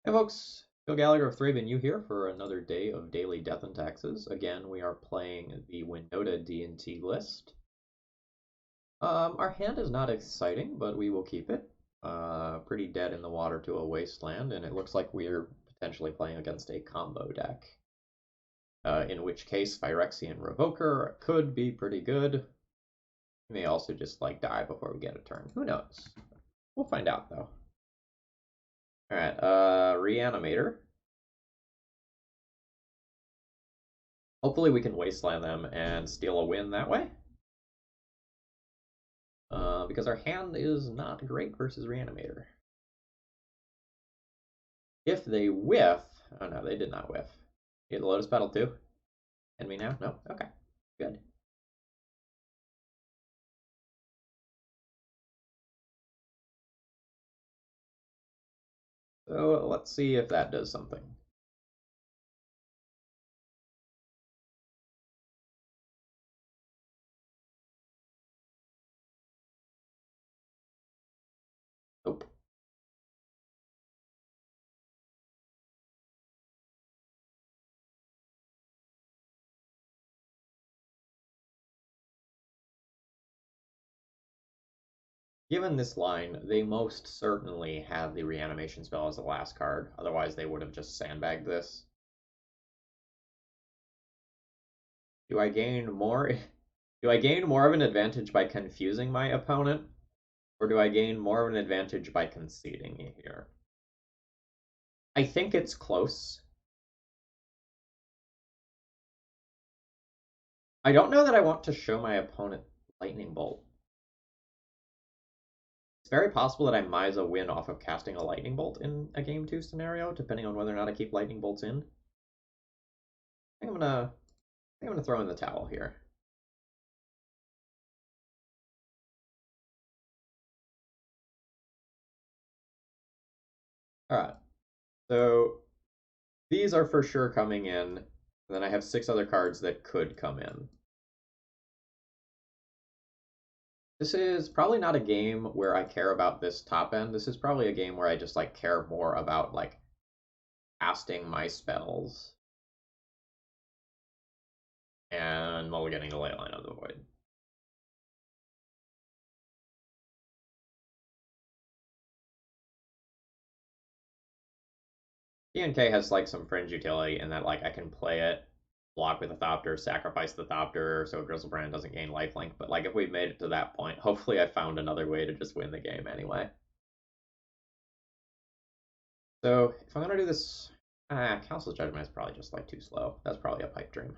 Hey folks, Phil Gallagher of ThrabenU here for another day of daily death and taxes. Again, we are playing the Winota D&T list. Our hand is not exciting, but we will keep it. Pretty dead in the water to a wasteland, and it looks like we're potentially playing against a combo deck. In which case, Phyrexian Revoker could be pretty good. We may also just die before we get a turn. Who knows? We'll find out though. Alright, Reanimator. Hopefully we can wasteland them and steal a win that way. Because our hand is not great versus Reanimator. If they whiff... Oh no, they did not whiff. Get the Lotus Petal too? And me now? No? Okay. Good. So let's see if that does something. Nope. Given this line, they most certainly have the reanimation spell as the last card. Otherwise, they would have just sandbagged this. Do I gain more? Do I gain more of an advantage by confusing my opponent? Or do I gain more of an advantage by conceding here? I think it's close. I don't know that I want to show my opponent Lightning Bolt. It's very possible that I might win off of casting a Lightning Bolt in a Game 2 scenario, depending on whether or not I keep Lightning Bolts in. I think I'm gonna throw in the towel here. Alright. So these are for sure coming in. And then I have 6 other cards that could come in. This is probably not a game where I care about this top end. This is probably a game where I just care more about casting my spells and mulliganing the Leyline of the Void. DNK has some fringe utility in that I can play it, block with a Thopter, sacrifice the Thopter so Grizzlebrand doesn't gain lifelink. But if we've made it to that point, hopefully I found another way to just win the game anyway. So if I'm gonna do this, Council's Judgment is probably just too slow. That's probably a pipe dream.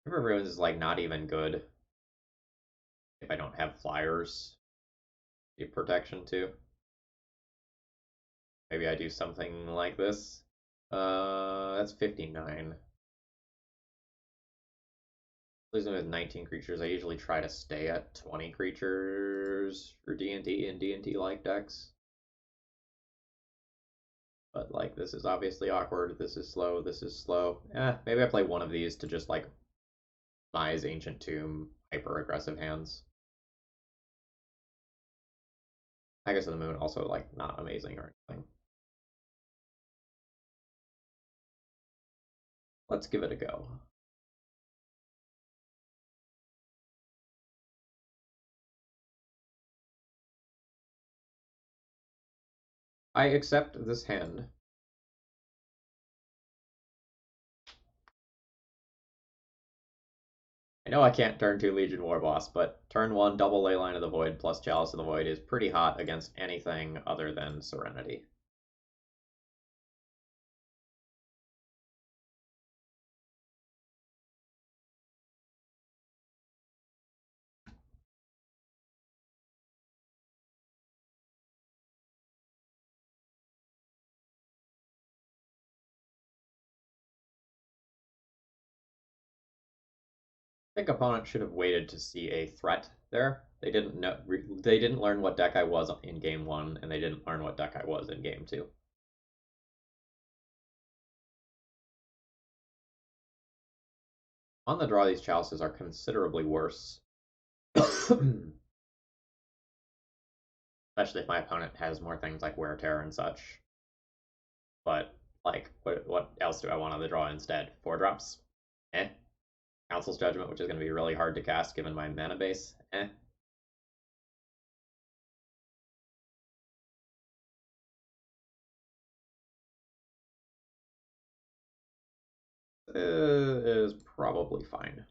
River of Ruins is not even good if I don't have flyers. The protection too. Maybe I do something like this. That's 59. Losing with 19 creatures, I usually try to stay at 20 creatures for D&D and D&D-like decks. But this is obviously awkward. This is slow. This is slow. Maybe I play one of these to just Mai's Ancient Tomb hyper aggressive hands. Haggis of the Moon also not amazing or anything. Let's give it a go. I accept this hand. I know I can't turn 2 Legion Warboss, but turn 1 double Leyline of the Void plus Chalice of the Void is pretty hot against anything other than Serenity. I think opponent should have waited to see a threat there. They didn't know. They didn't learn what deck I was in game 1, and they didn't learn what deck I was in game 2. On the draw, these chalices are considerably worse. Especially if my opponent has more things like Wear Tear and such. But, like, what else do I want on the draw instead? 4-drops? Eh. Council's Judgment, which is going to be really hard to cast given my mana base? Eh. Is probably fine.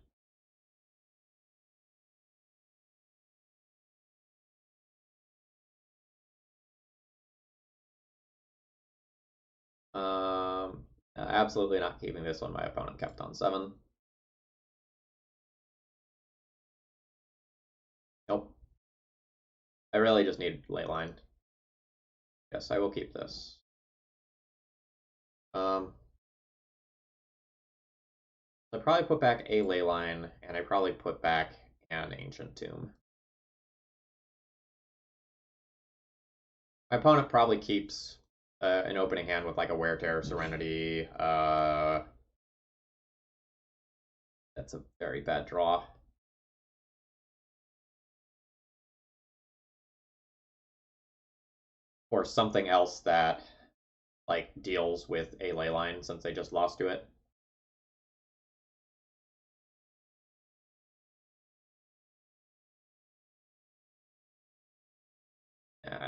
Absolutely not keeping this one. My opponent kept on 7. Nope. I really just need Leyline. Yes, I will keep this. I probably put back a Leyline, and I probably put back an Ancient Tomb. My opponent probably keeps an opening hand with like a Wear Tear, Serenity. That's a very bad draw. Or something else that like deals with a Leyline since they just lost to it.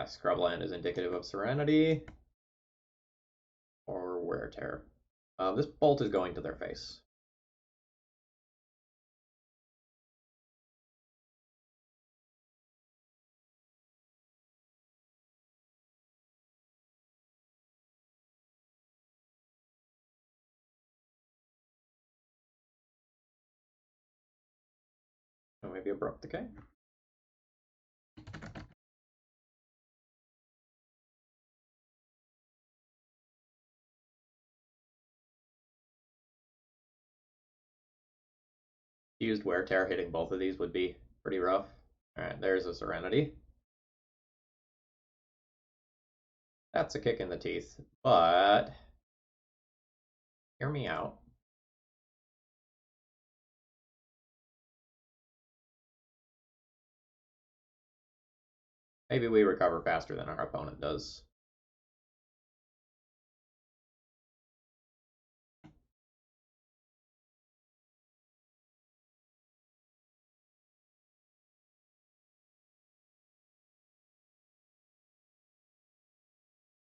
Scrubland is indicative of Serenity or Wear Tear. This bolt is going to their face. Or maybe a Abrupt Decay. Used Wear Tear hitting both of these would be pretty rough. Alright, there's a Serenity. That's a kick in the teeth, but hear me out. Maybe we recover faster than our opponent does.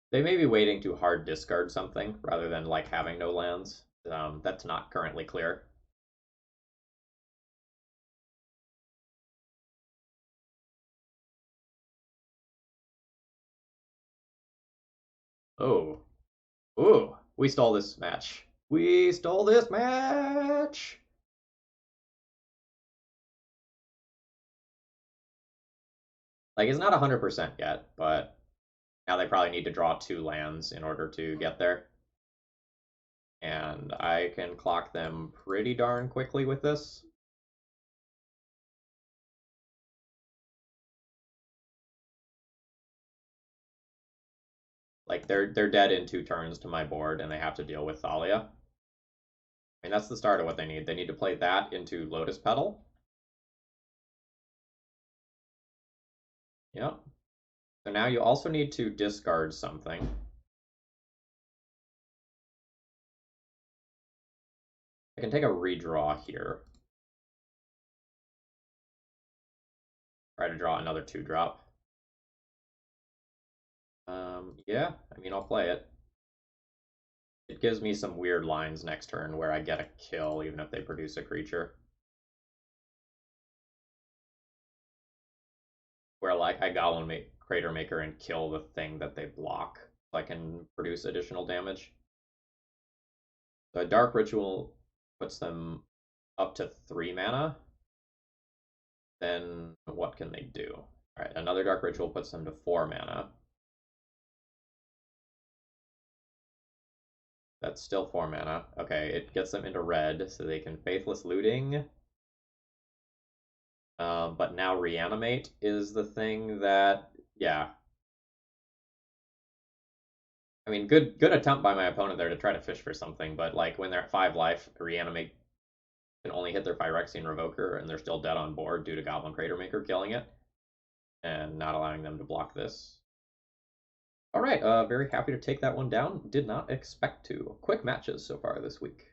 They may be waiting to hard discard something rather than like having no lands. That's not currently clear. Oh. Ooh. We stole this match. We stole this match! Like, it's not 100% yet, but now they probably need to draw 2 lands in order to get there. And I can clock them pretty darn quickly with this. Like, they're dead in 2 turns to my board, and they have to deal with Thalia. I mean, that's the start of what they need. They need to play that into Lotus Petal. Yep. So now you also need to discard something. I can take a redraw here. Try to draw another 2-drop. Yeah, I mean, I'll play it. It gives me some weird lines next turn where I get a kill even if they produce a creature. Where, like, I Goblin Crater Maker and kill the thing that they block, so I can produce additional damage. So a Dark Ritual puts them up to 3 mana. Then what can they do? Alright, another Dark Ritual puts them to 4 mana. That's still 4 mana. Okay, it gets them into red, so they can Faithless Looting. But now Reanimate is the thing that, yeah. I mean, good attempt by my opponent there to try to fish for something, but like when they're at 5 life, Reanimate can only hit their Phyrexian Revoker, and they're still dead on board due to Goblin Cratermaker killing it and not allowing them to block this. All right, very happy to take that one down. Did not expect to. Quick matches so far this week.